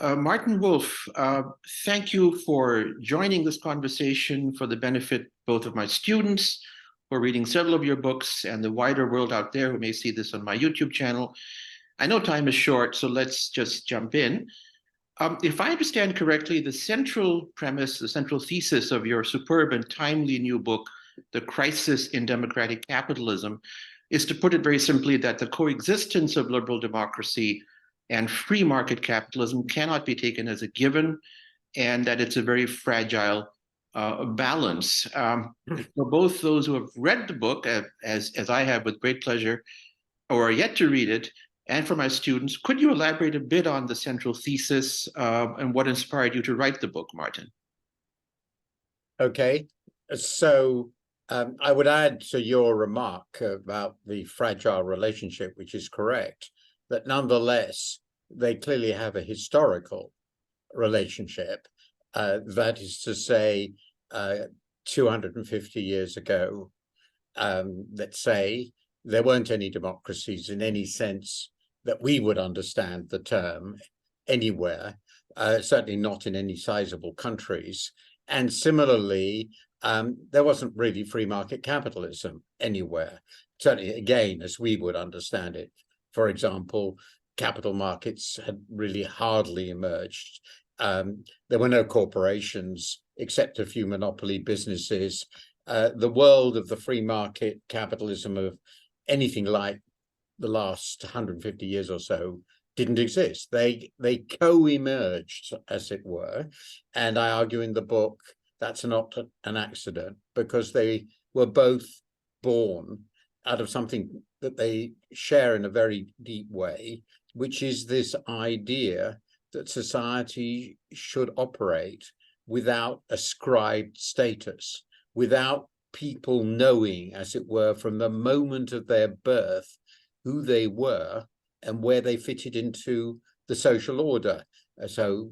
Martin Wolf, thank you for joining this conversation for the benefit both of my students who are reading several of your books and the wider world out there who may see this on my YouTube channel. I know time is short, so let's just jump in. If I understand correctly, the central premise, the central thesis of your superb and timely new book, The Crisis in Democratic Capitalism, is to put it very simply that the coexistence of liberal democracy and free market capitalism cannot be taken as a given, and that it's a very fragile balance. For both those who have read the book, as I have with great pleasure, or are yet to read it, and for my students, could you elaborate a bit on the central thesis and what inspired you to write the book, Martin? Okay, so I would add to your remark about the fragile relationship, which is correct, that nonetheless, they clearly have a historical relationship. That is to say, 250 years ago, let's say, there weren't any democracies in any sense that we would understand the term anywhere, certainly not in any sizable countries. And similarly, there wasn't really free market capitalism anywhere, certainly, again, as we would understand it. For example, capital markets had really hardly emerged. There were no corporations except a few monopoly businesses. The world of the free market capitalism of anything like the last 150 years or so didn't exist. They co-emerged, as it were, and I argue in the book that's not an accident, because they were both born out of something that they share in a very deep way, which is this idea that society should operate without ascribed status, without people knowing, as it were, from the moment of their birth, who they were and where they fitted into the social order. So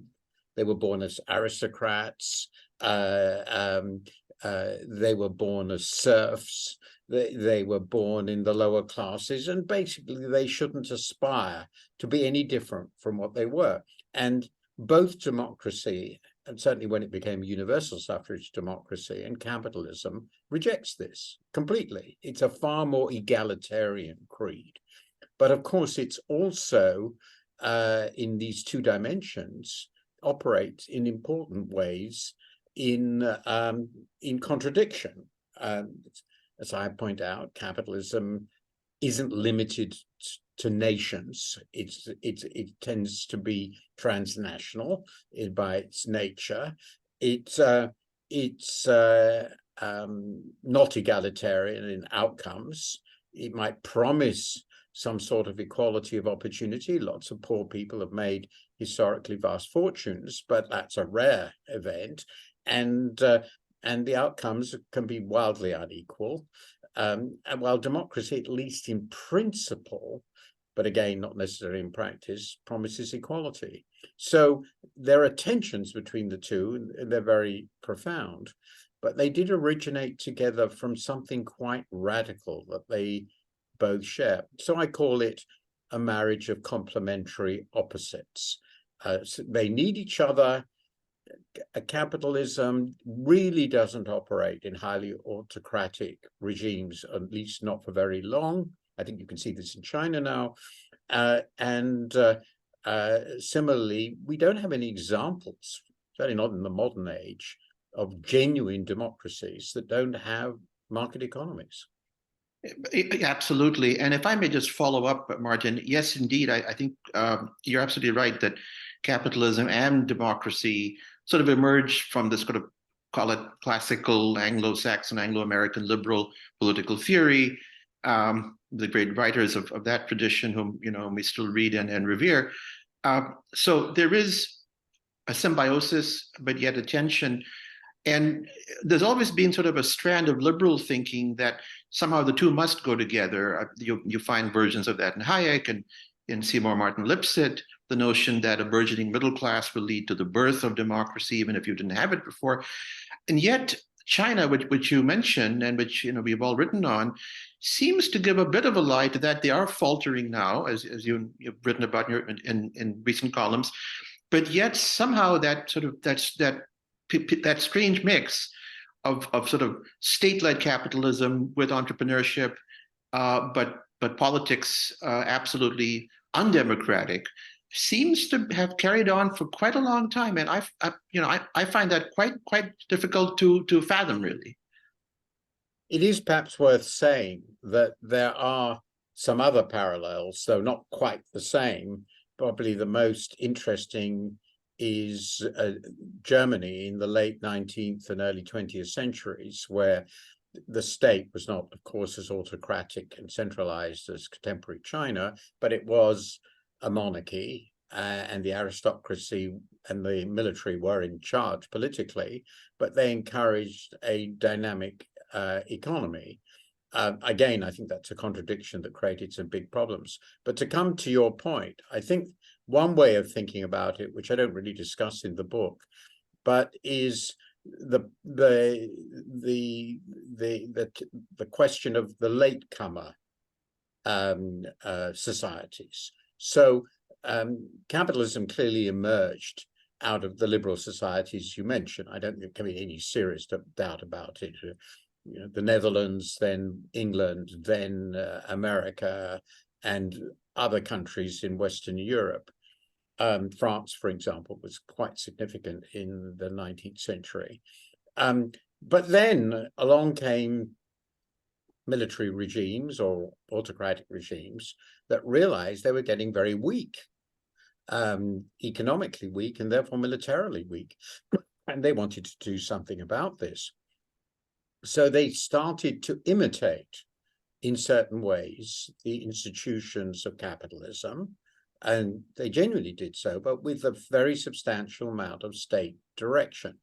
they were born as aristocrats, they were born as serfs, they were born in the lower classes, and basically they shouldn't aspire to be any different from what they were. And both democracy, and certainly when it became universal suffrage democracy, and capitalism rejects this completely. It's a far more egalitarian creed. But of course, it's also, in these two dimensions, operates in important ways in contradiction. As I point out, capitalism isn't limited to nations. It tends to be transnational by its nature. It's not egalitarian in outcomes. It might promise some sort of equality of opportunity. Lots of poor people have made historically vast fortunes, but that's a rare event, and the outcomes can be wildly unequal. And while democracy, at least in principle, but again, not necessarily in practice, promises equality. So there are tensions between the two, and they're very profound, but they did originate together from something quite radical that they both share. So I call it a marriage of complementary opposites. So they need each other. Capitalism really doesn't operate in highly autocratic regimes, at least not for very long. I think you can see this in China now. Similarly, we don't have any examples, certainly not in the modern age, of genuine democracies that don't have market economies. Absolutely. And if I may just follow up, Martin, yes, indeed, I think you're absolutely right that capitalism and democracy sort of emerged from this sort of, call it classical Anglo-Saxon, Anglo-American liberal political theory. The great writers of that tradition, whom we still read and revere. So there is a symbiosis, but yet a tension. And there's always been sort of a strand of liberal thinking that somehow the two must go together. You find versions of that in Hayek and in Seymour Martin Lipset, the notion that a burgeoning middle class will lead to the birth of democracy, even if you didn't have it before. And yet China, which you mentioned and which we've all written on, seems to give a bit of a light that they are faltering now, as you've written about in recent columns. but yet somehow that sort of that strange mix of sort of state-led capitalism with entrepreneurship, but politics absolutely undemocratic, seems to have carried on for quite a long time, and I find that quite difficult to fathom, really. It is perhaps worth saying that there are some other parallels, though not quite the same. Probably the most interesting is Germany in the late 19th and early 20th centuries, where the state was not, of course, as autocratic and centralized as contemporary China, but it was a monarchy, and the aristocracy and the military were in charge politically, but they encouraged a dynamic economy. Again, I think that's a contradiction that created some big problems. But to come to your point, I think one way of thinking about it, which I don't really discuss in the book, but is the question of the latecomer societies. So capitalism clearly emerged out of the liberal societies you mentioned. I don't think there can be any serious doubt about it. The Netherlands, then England, then America, and other countries in Western Europe. France, for example, was quite significant in the 19th century. But then along came military regimes or autocratic regimes that realized they were getting very weak, economically weak, and therefore militarily weak. And they wanted to do something about this. So they started to imitate, in certain ways, the institutions of capitalism, and they genuinely did so, but with a very substantial amount of state direction.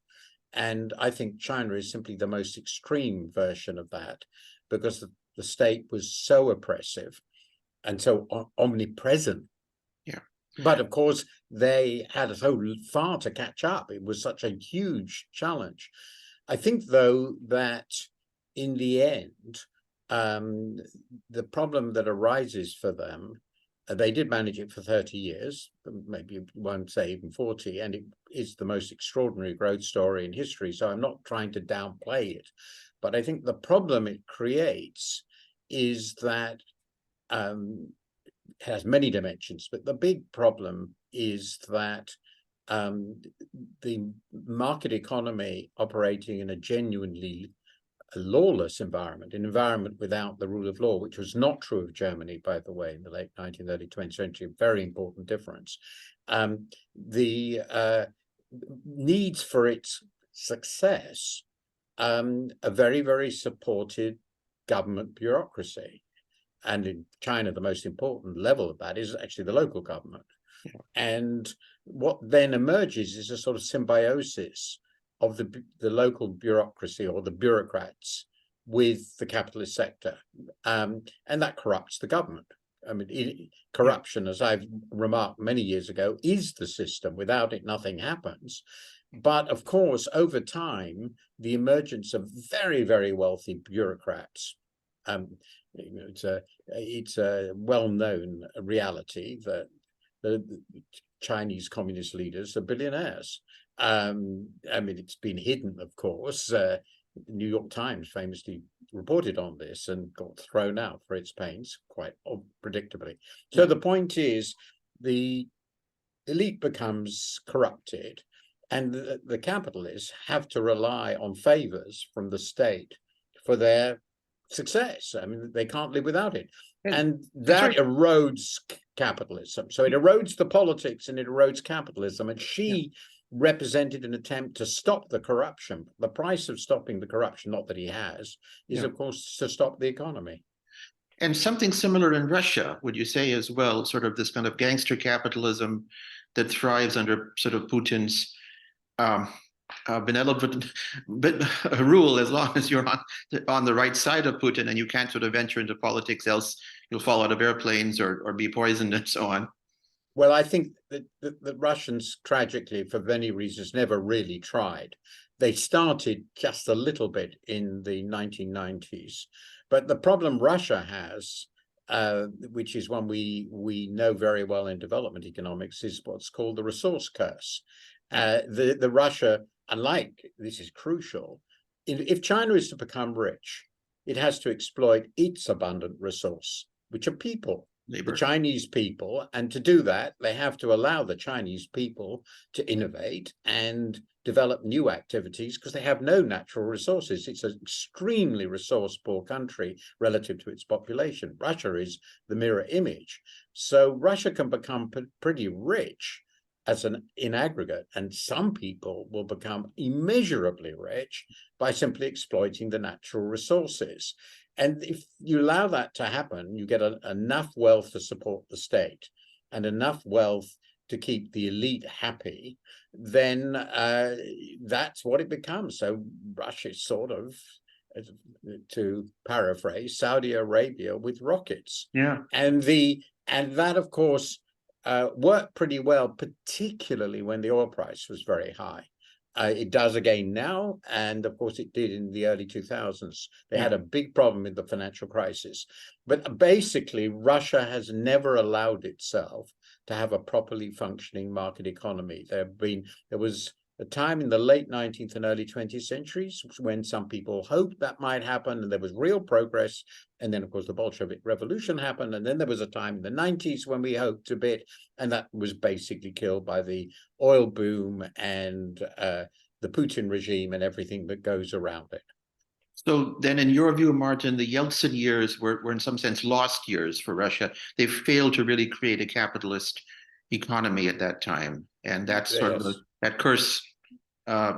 And I think China is simply the most extreme version of that, because the state was so oppressive and so omnipresent. Yeah. But of course, they had so far to catch up. It was such a huge challenge. I think, though, that in the end, the problem that arises for them, they did manage it for 30 years, maybe one say even 40, and it is the most extraordinary growth story in history. So I'm not trying to downplay it. But I think the problem it creates is that it has many dimensions, but the big problem is that the market economy operating in a genuinely lawless environment, an environment without the rule of law, which was not true of Germany, by the way, in the late 19th, early 20th century, a very important difference. The needs for its success a very, very supported government bureaucracy. And in China, the most important level of that is actually the local government. And what then emerges is a sort of symbiosis of the local bureaucracy or the bureaucrats with the capitalist sector. And that corrupts the government. I mean, corruption, as I've remarked many years ago, is the system. Without it, nothing happens. But of course, over time, the emergence of very, very wealthy bureaucrats, it's a well-known reality that the Chinese communist leaders are billionaires. I mean, it's been hidden, of course. The New York Times famously reported on this and got thrown out for its pains, quite predictably. So the point is, the elite becomes corrupted, and the capitalists have to rely on favors from the state for their success. I mean, they can't live without it. And that erodes capitalism. So it erodes the politics and it erodes capitalism. And she represented an attempt to stop the corruption. The price of stopping the corruption, not that he has, is, of course, to stop the economy. And something similar in Russia, would you say as well, sort of this kind of gangster capitalism that thrives under sort of Putin's benevolent rule, as long as you're on the right side of Putin and you can't sort of venture into politics, else you'll fall out of airplanes or be poisoned and so on. Well, I think that the Russians, tragically, for many reasons, never really tried. They started just a little bit in the 1990s. But the problem Russia has, which is one we know very well in development economics, is what's called the resource curse. The Russia, unlike, this is crucial, if China is to become rich, it has to exploit its abundant resource, which are people, Labor. the Chinese people. And to do that, they have to allow the Chinese people to innovate and develop new activities because they have no natural resources. It's an extremely resource poor country relative to its population. Russia is the mirror image. So Russia can become pretty rich in aggregate, and some people will become immeasurably rich by simply exploiting the natural resources. And if you allow that to happen, you get enough wealth to support the state and enough wealth to keep the elite happy, then that's what it becomes. So Russia is sort of, to paraphrase, Saudi Arabia with rockets. Yeah. And that, of course, worked pretty well, particularly when the oil price was very high. It does again now, and of course it did in the early 2000s. They had a big problem with the financial crisis. But basically, Russia has never allowed itself to have a properly functioning market economy. There was a time in the late 19th and early 20th centuries when some people hoped that might happen, and there was real progress. And then, of course, the Bolshevik Revolution happened. And then there was a time in the 90s when we hoped a bit, and that was basically killed by the oil boom and the Putin regime and everything that goes around it. So then, in your view, Martin, the Yeltsin years were in some sense lost years for Russia. They failed to really create a capitalist economy at that time. And that's sort of that curse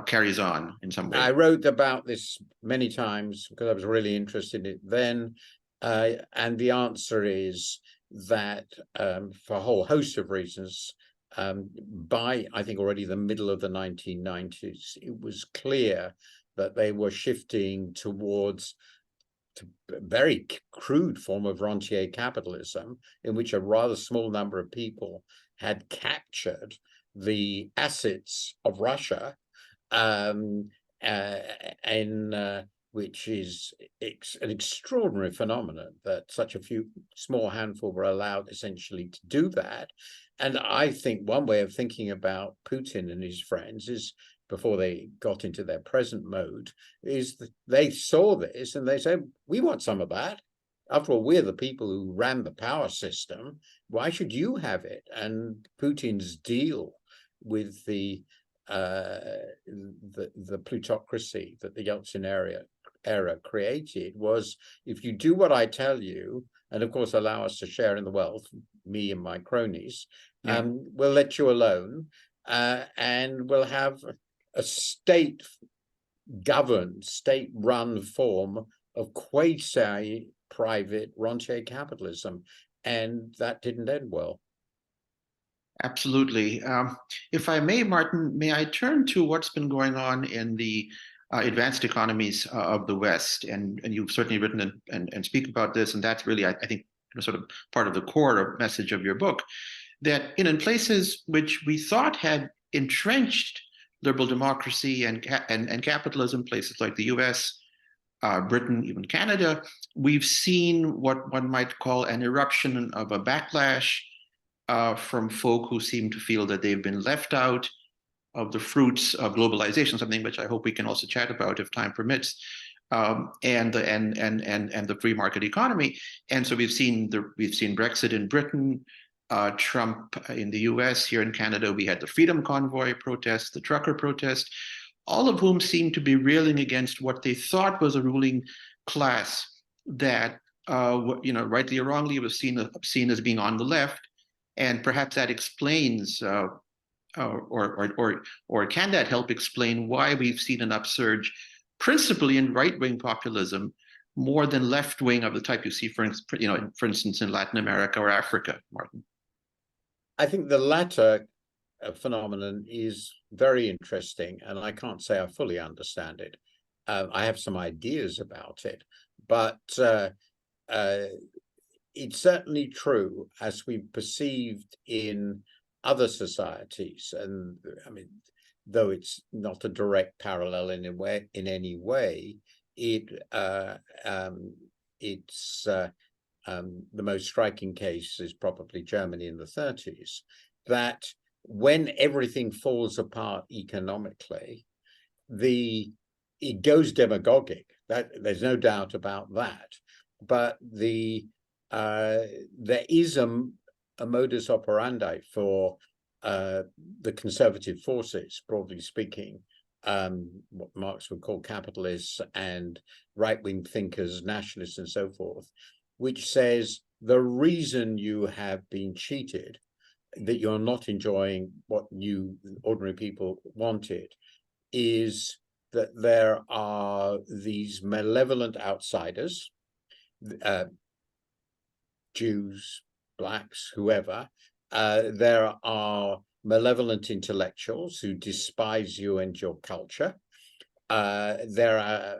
carries on in some way. I wrote about this many times because I was really interested in it then. And the answer is that for a whole host of reasons, by, I think, already the middle of the 1990s, it was clear that they were shifting towards a very crude form of rentier capitalism, in which a rather small number of people had captured the assets of Russia, which is an extraordinary phenomenon that such a few small handful were allowed essentially to do that. And I think one way of thinking about Putin and his friends is, before they got into their present mode, is that they saw this and they said, we want some of that. After all, we're the people who ran the power system. Why should you have it? And Putin's deal with the plutocracy that the Yeltsin era created was, if you do what I tell you, and of course allow us to share in the wealth, me and my cronies, we'll let you alone, and we'll have a state-governed, state-run form of quasi-private rentier capitalism, and that didn't end well. Absolutely. If I may, Martin, may I turn to what's been going on in the advanced economies of the West? And you've certainly written and speak about this, and that's really, I think, sort of part of the core or message of your book, that in places which we thought had entrenched liberal democracy and capitalism, places like the US, Britain, even Canada, we've seen what one might call an eruption of a backlash from folk who seem to feel that they've been left out of the fruits of globalization, something which I hope we can also chat about if time permits, and the free market economy. And so we've seen Brexit in Britain, Trump in the US. Here in Canada, we had the Freedom Convoy protest, the trucker protest, all of whom seem to be railing against what they thought was a ruling class that, rightly or wrongly, was seen as being on the left. And perhaps that explains, or can that help explain why we've seen an upsurge, principally in right-wing populism, more than left-wing of the type you see, for instance, in Latin America or Africa, Martin? I think the latter phenomenon is very interesting, and I can't say I fully understand it. I have some ideas about it, but it's certainly true, as we perceived in other societies, and I mean, though it's not a direct parallel in any way, it's the most striking case is probably Germany in the 30s, that when everything falls apart economically, it goes demagogic. There's no doubt about that. But there is a modus operandi for the conservative forces, broadly speaking, what Marx would call capitalists and right-wing thinkers, nationalists, and so forth, which says the reason you have been cheated, that you're not enjoying what you ordinary people wanted, is that there are these malevolent outsiders, Jews, blacks, whoever. There are malevolent intellectuals who despise you and your culture. There are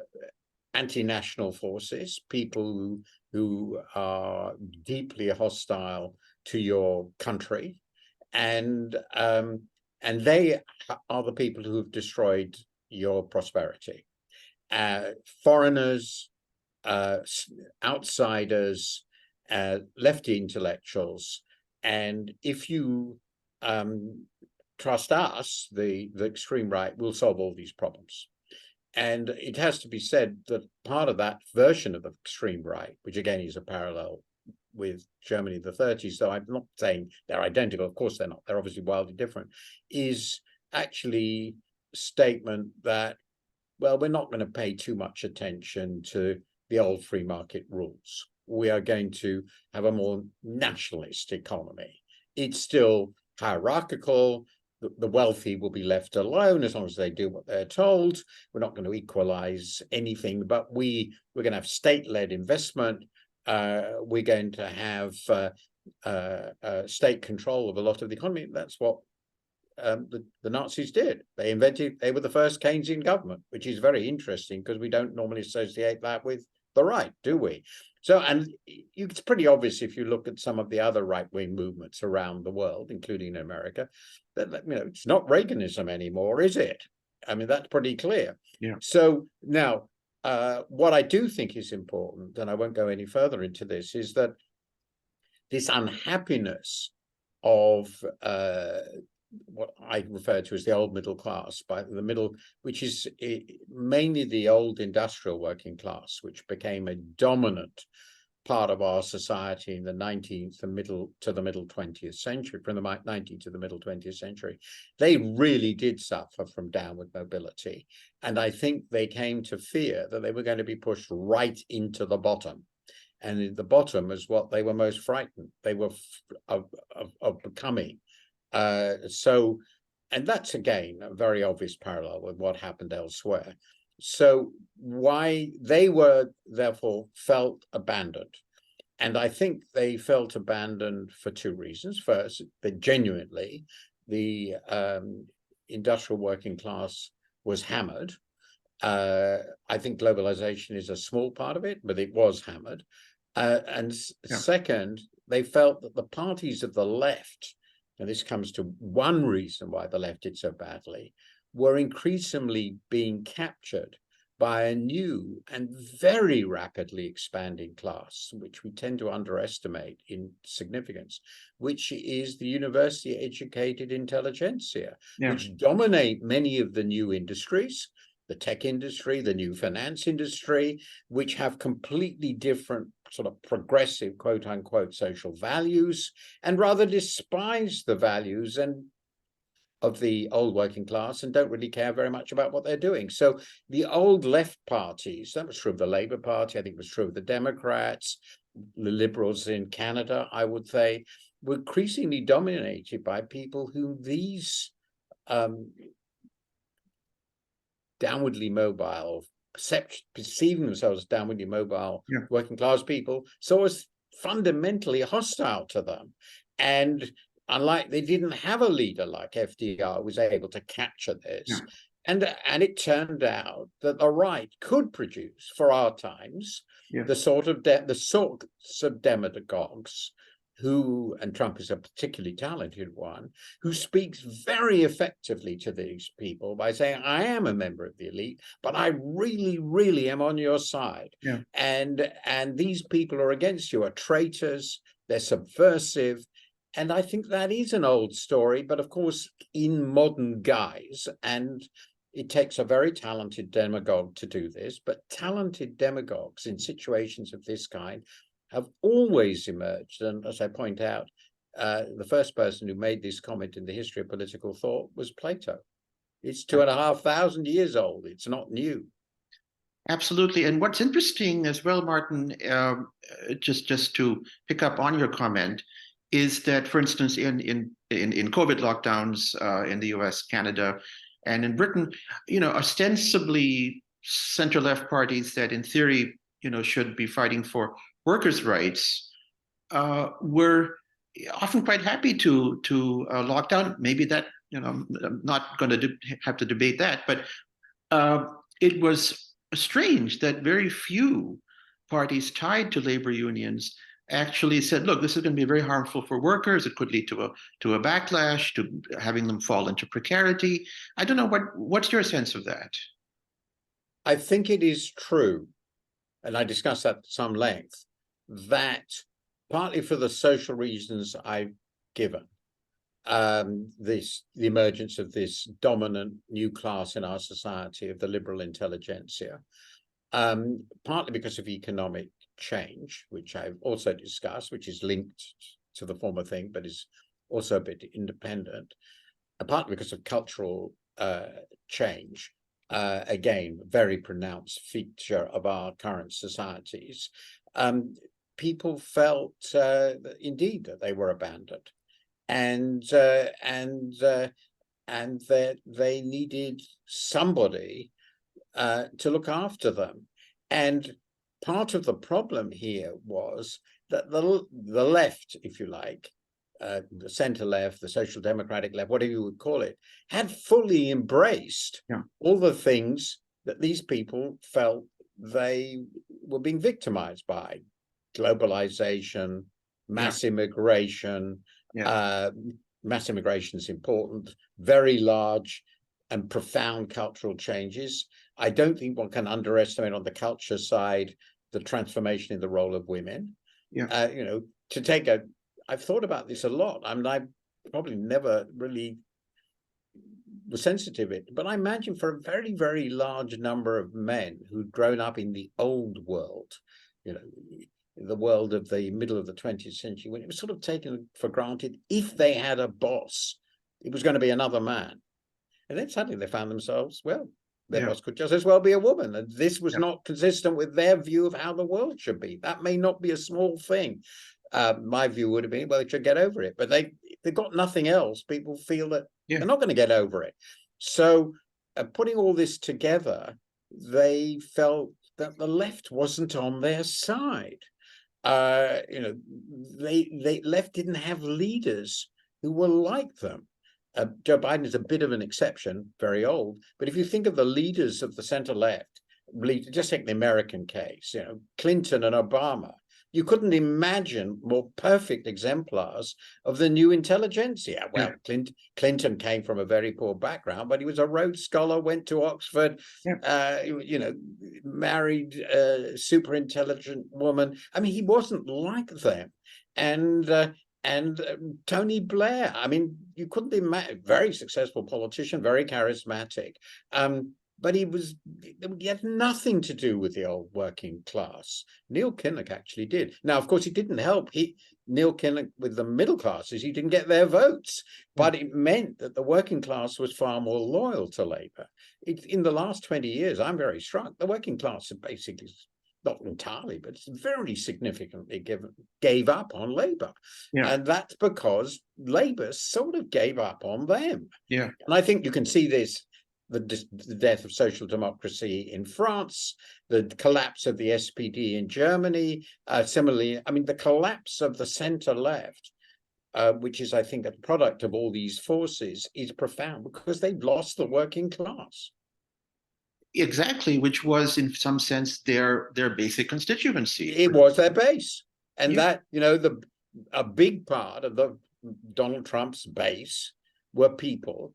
anti-national forces, people who are deeply hostile to your country, and they are the people who have destroyed your prosperity. Foreigners, outsiders, lefty intellectuals, and if you trust us, the extreme right, will solve all these problems. And it has to be said that part of that version of the extreme right, which again is a parallel with Germany in the 30s, though I'm not saying they're identical, of course they're not, they're obviously wildly different, is actually a statement that, well, we're not going to pay too much attention to the old free market rules. We are going to have a more nationalist economy. It's still hierarchical. The wealthy will be left alone as long as they do what they're told. We're not going to equalize anything, but we're going to have state-led investment. We're going to have state control of a lot of the economy. That's what the Nazis did. They were the first Keynesian government, which is very interesting because we don't normally associate that with the right, do we? So, and it's pretty obvious if you look at some of the other right-wing movements around the world, including in America, that, you know, it's not Reaganism anymore, is it? I mean, that's pretty clear. Yeah. So now, what I do think is important, and I won't go any further into this, is that this unhappiness of what I refer to as the old middle class, by the middle, which is mainly the old industrial working class, which became a dominant part of our society in the 19th and middle to the middle 20th century, from the 19th to the middle 20th century. They really did suffer from downward mobility. And I think they came to fear that they were going to be pushed right into the bottom. And the bottom is what they were most frightened. They were of becoming. And that's again a very obvious parallel with what happened elsewhere. So why they were therefore felt abandoned. And I think they felt abandoned for two reasons. First, that genuinely the industrial working class was hammered. I think globalization is a small part of it, but it was hammered. Second, they felt that the parties of the left, and this comes to one reason why the left did so badly, were increasingly being captured by a new and very rapidly expanding class, which we tend to underestimate in significance, which is the university-educated intelligentsia, which dominate many of the new industries, the tech industry, the new finance industry, which have completely different sort of progressive, quote unquote, social values, and rather despise the values and of the old working class and don't really care very much about what they're doing. So the old left parties, that was true of the Labour Party, I think it was true of the Democrats, the Liberals in Canada, I would say, were increasingly dominated by people who these downwardly mobile, perceiving themselves as downwardly mobile working class people, so as fundamentally hostile to them. And unlike, they didn't have a leader like FDR who was able to capture this. And it turned out that the right could produce, for our times, the sorts of demagogues who, and Trump is a particularly talented one, who speaks very effectively to these people by saying, I am a member of the elite, but I really, really am on your side. Yeah. And these people are against you, are traitors, they're subversive. And I think that is an old story, but of course, in modern guise. And it takes a very talented demagogue to do this, but talented demagogues in situations of this kind have always emerged. And as I point out, the first person who made this comment in the history of political thought was Plato. It's 2,500 years old. It's not new. Absolutely. And what's interesting as well, Martin, just to pick up on your comment, is that, for instance, in COVID lockdowns in the US, Canada, and in Britain, ostensibly center-left parties that in theory, should be fighting for workers' rights, were often quite happy to lock down. Maybe that, I'm not going to have to debate that, but it was strange that very few parties tied to labor unions actually said, look, this is going to be very harmful for workers. It could lead to a backlash, to having them fall into precarity. I don't know, what's your sense of that? I think it is true, and I discussed that at some length, that partly for the social reasons I've given, the emergence of this dominant new class in our society of the liberal intelligentsia, partly because of economic change, which I've also discussed, which is linked to the former thing, but is also a bit independent, partly because of cultural change, again, very pronounced feature of our current societies. People felt indeed that they were abandoned, and that they needed somebody to look after them. And part of the problem here was that the left, if you like, the center left, the social democratic left, whatever you would call it, had fully embraced all the things that these people felt they were being victimized by: globalization, mass immigration. Mass immigration is important, very large and profound cultural changes. I don't think one can underestimate on the culture side the transformation in the role of women. I've thought about this a lot. I mean, I probably never really was sensitive to it, but I imagine for a very, very large number of men who'd grown up in the old world, the world of the middle of the 20th century, when it was sort of taken for granted, if they had a boss, it was going to be another man. And then suddenly they found themselves, well, their boss could just as well be a woman. And this was not consistent with their view of how the world should be. That may not be a small thing. My view would have been, well, they should get over it. But they've got nothing else. People feel that they're not going to get over it. So putting all this together, they felt that the left wasn't on their side. The left didn't have leaders who were like them. Joe Biden is a bit of an exception, very old. But if you think of the leaders of the center left, just take the American case, Clinton and Obama, you couldn't imagine more perfect exemplars of the new intelligentsia. Well, Clinton came from a very poor background, but he was a Rhodes Scholar, went to Oxford, married a super intelligent woman. I mean, he wasn't like them. And Tony Blair, I mean, you couldn't imagine, very successful politician, very charismatic. But he had nothing to do with the old working class. Neil Kinnock actually did. Now, of course, it didn't help. Neil Kinnock with the middle classes, he didn't get their votes. But it meant that the working class was far more loyal to Labour. In the last 20 years, I'm very struck. The working class have basically, not entirely, but very significantly gave up on Labour. And that's because Labour sort of gave up on them. And I think you can see this, the death of social democracy in France, the collapse of the SPD in Germany. Similarly, I mean, the collapse of the center left, which is, I think, a product of all these forces, is profound because they've lost the working class. Exactly, which was in some sense their basic constituency. It was their base. And that, a big part of the Donald Trump's base were people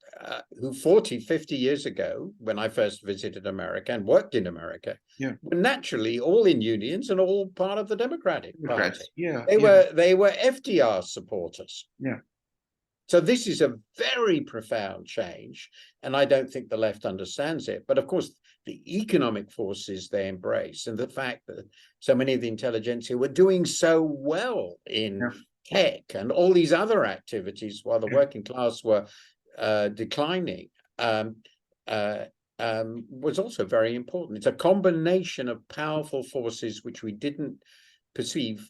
who 40, 50 years ago, when I first visited America and worked in America, were naturally all in unions and all part of the Democratic Party. They were FDR supporters. So this is a very profound change, and I don't think the left understands it. But of course, the economic forces they embrace, and the fact that so many of the intelligentsia were doing so well in tech and all these other activities while the working class were declining, was also very important. It's a combination of powerful forces which we didn't perceive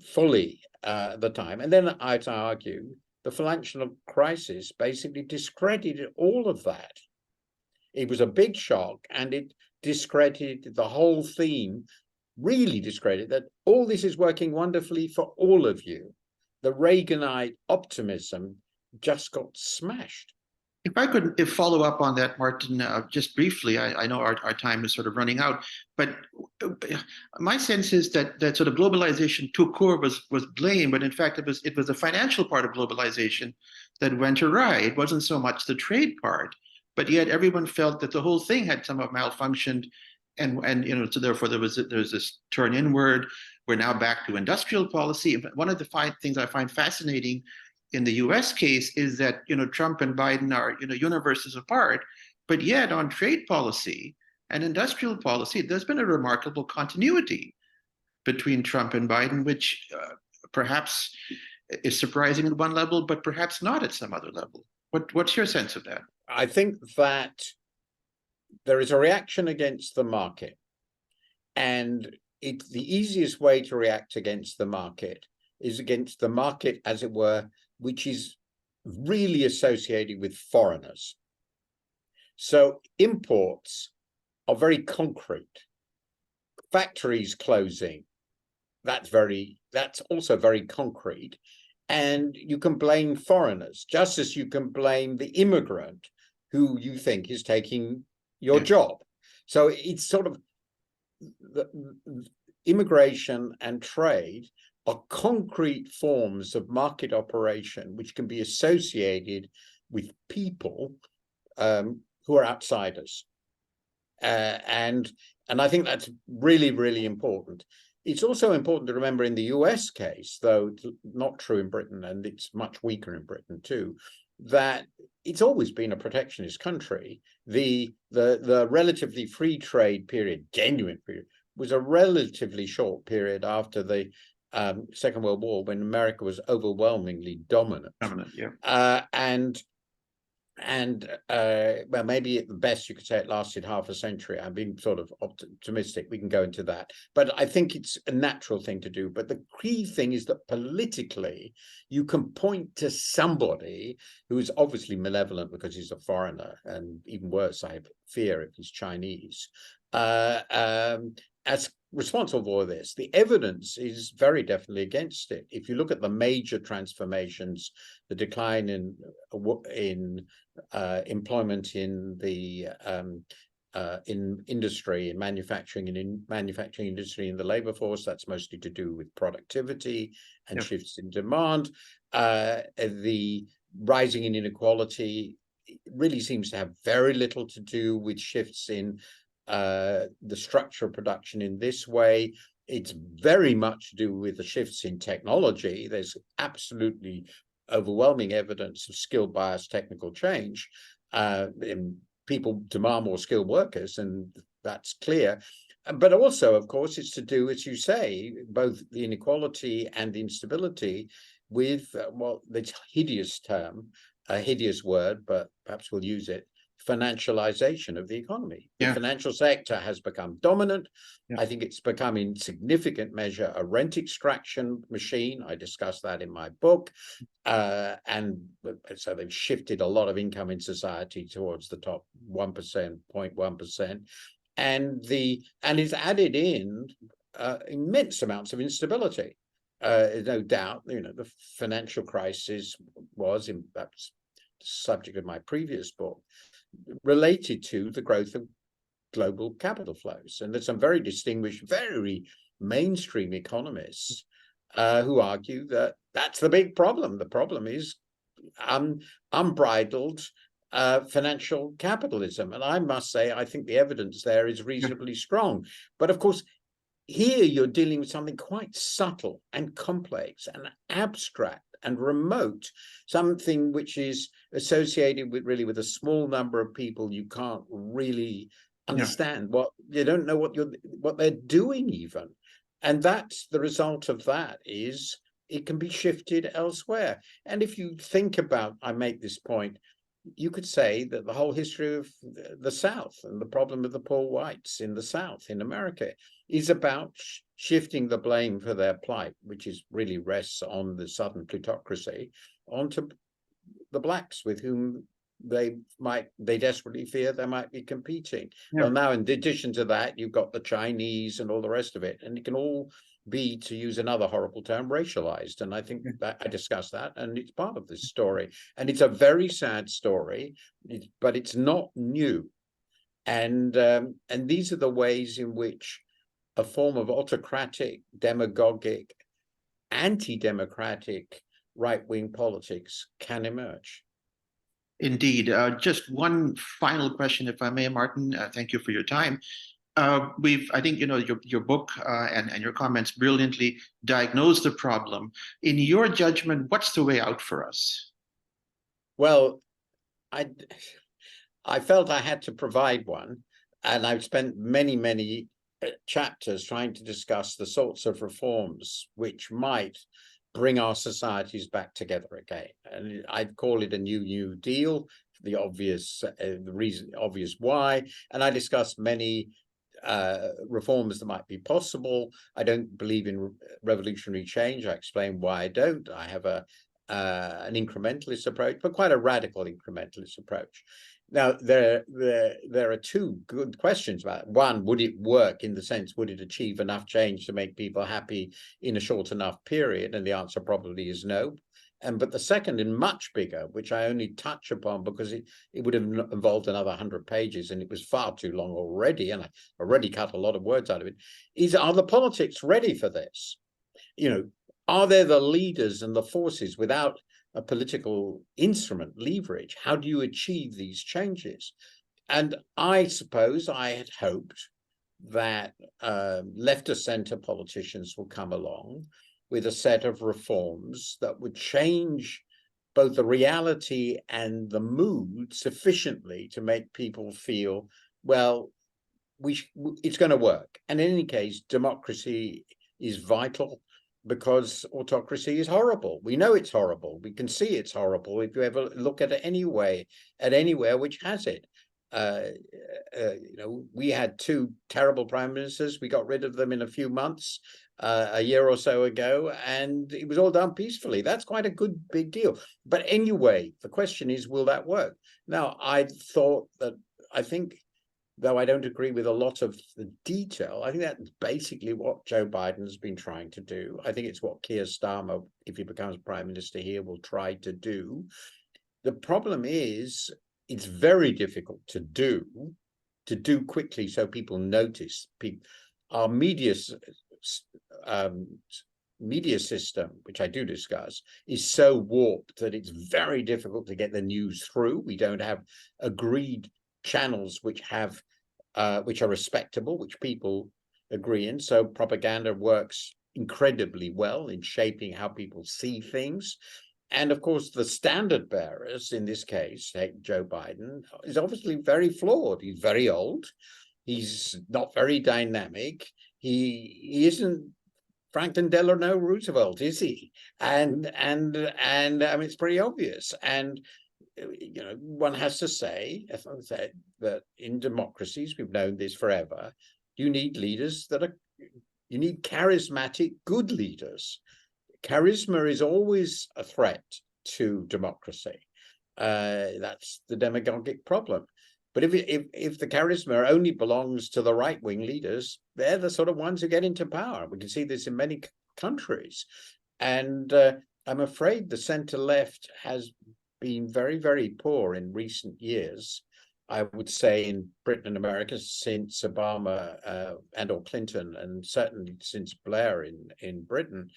fully at the time. And then I'd argue the financial crisis basically discredited all of that. It was a big shock, and it discredited the whole theme, really discredited that all this is working wonderfully for all of you. The Reaganite optimism just got smashed. If I could follow up on that, Martin, just briefly, I know our time is sort of running out, but my sense is that sort of globalization tout court was blamed, but in fact it was the financial part of globalization that went awry. It wasn't so much the trade part, but yet everyone felt that the whole thing had somehow malfunctioned, and so therefore there's this turn inward. We're now back to industrial policy. But one of the things I find fascinating in the US case is that Trump and Biden are universes apart, but yet on trade policy and industrial policy, there's been a remarkable continuity between Trump and Biden, which perhaps is surprising at one level, but perhaps not at some other level. What's your sense of that? I think that there is a reaction against the market, and the easiest way to react against the market is against the market, as it were, which is really associated with foreigners. So imports are very concrete. Factories closing, that's also very concrete. And you can blame foreigners, just as you can blame the immigrant who you think is taking your job. So it's sort of the immigration and trade are concrete forms of market operation which can be associated with people who are outsiders. And I think that's really, really important. It's also important to remember in the US case, though not true in Britain, and it's much weaker in Britain too, that it's always been a protectionist country. The relatively free trade period, genuine period, was a relatively short period after the Second World War, when America was overwhelmingly dominant. Well, maybe at the best you could say it lasted half a century. I'm being sort of optimistic. We can go into that. But I think it's a natural thing to do. But the key thing is that politically, you can point to somebody who is obviously malevolent because he's a foreigner, and even worse, I fear, if he's Chinese, as responsible for this. The evidence is very definitely against it. If you look at the major transformations, the decline in employment in the in industry, in manufacturing, and in manufacturing industry in the labor force, that's mostly to do with productivity and shifts in demand. The rising in inequality really seems to have very little to do with shifts in the structure of production in this way. It's very much to do with the shifts in technology. There's absolutely overwhelming evidence of skill bias technical change. People demand more skilled workers, and that's clear. But also, of course, it's to do, as you say, both the inequality and the instability with, well, this hideous term, a hideous word, but perhaps we'll use it, financialization of the economy. The financial sector has become dominant. I think it's become in significant measure a rent extraction machine. I discuss that in my book. And so they've shifted a lot of income in society towards the top 1%, 0.1%. And it's added in immense amounts of instability. No doubt, the financial crisis was, that's the subject of my previous book, related to the growth of global capital flows. And there's some very distinguished, very mainstream economists who argue that that's the big problem. The problem is unbridled financial capitalism. And I must say, I think the evidence there is reasonably strong. But of course, here you're dealing with something quite subtle and complex and abstract and remote, something which is associated with really with a small number of people. You can't really understand what, you don't know what they're doing even. And that's the result of that is it can be shifted elsewhere. And if you think about, I make this point, you could say that the whole history of the South and the problem of the poor whites in the South in America is about shifting the blame for their plight, which is really rests on the Southern plutocracy, onto the blacks with whom they desperately fear they might be competing. Well, now in addition to that, you've got the Chinese and all the rest of it, and it can all be, to use another horrible term, racialized. And I think that I discussed that, and it's part of this story. And it's a very sad story, but it's not new. And these are the ways in which a form of autocratic, demagogic, anti-democratic right-wing politics can emerge. Indeed. Just one final question, if I may, Martin. Thank you for your time. I think, your book and your comments brilliantly diagnose the problem. In your judgment, what's the way out for us? Well, I felt I had to provide one, and I've spent many chapters trying to discuss the sorts of reforms which might bring our societies back together again. And I'd call it a New Deal, the obvious why. And I discussed many reforms that might be possible. I don't believe in revolutionary change. I explain why I don't. I have an incrementalist approach, but quite a radical incrementalist approach. Now, there are two good questions about it. One, would it work in the sense, would it achieve enough change to make people happy in a short enough period? And the answer probably is no. But the second, and much bigger, which I only touch upon because it would have involved another 100 pages and it was far too long already, and I already cut a lot of words out of it, is, are the politics ready for this? Are there the leaders and the forces without a political instrument, leverage? How do you achieve these changes? And I suppose I had hoped that left of center politicians will come along with a set of reforms that would change both the reality and the mood sufficiently to make people feel, well, it's going to work. And in any case, democracy is vital, because autocracy is horrible. We know it's horrible. We can see it's horrible if you ever look at it anywhere which has it. We had two terrible prime ministers. We got rid of them in a few months, a year or so ago, and it was all done peacefully. That's quite a good big deal. But anyway, the question is, will that work? Now, I think, though I don't agree with a lot of the detail, I think that's basically what Joe Biden's been trying to do. I think it's what Keir Starmer, if he becomes prime minister here, will try to do. The problem is, it's very difficult to do quickly so people notice. Our media system, which I do discuss, is so warped that it's very difficult to get the news through. We don't have agreed channels which are respectable, which people agree in. So propaganda works incredibly well in shaping how people see things. And of course, the standard bearers in this case, Joe Biden, is obviously very flawed. He's very old. He's not very dynamic. He isn't Franklin Delano Roosevelt, is he? And I mean, it's pretty obvious. And one has to say, as I said, that in democracies, we've known this forever, you need leaders you need charismatic, good leaders. Charisma is always a threat to democracy. That's the demagogic problem. But if the charisma only belongs to the right-wing leaders, they're the sort of ones who get into power. We can see this in many countries. And I'm afraid the center-left has been very, very poor in recent years. I would say in Britain and America since Obama and or Clinton, and certainly since Blair in Britain.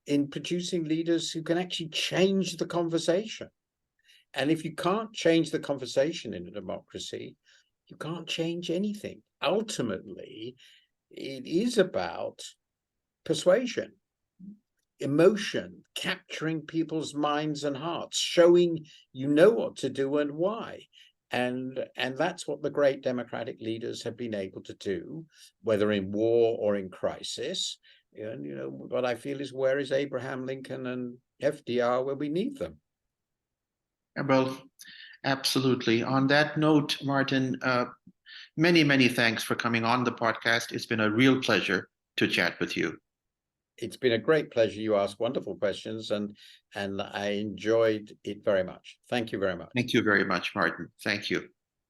in producing leaders who can actually change the conversation. And if you can't change the conversation in a democracy, you can't change anything. Ultimately, it is about persuasion, emotion, capturing people's minds and hearts, showing you know what to do and why. And that's what the great democratic leaders have been able to do, whether in war or in crisis. And what I feel is, where is Abraham Lincoln and FDR when we need them? Well, absolutely. On that note, Martin, many, many thanks for coming on the podcast. It's been a real pleasure to chat with you. It's been a great pleasure. You asked wonderful questions, and I enjoyed it very much. Thank you very much. Thank you very much, Martin. Thank you.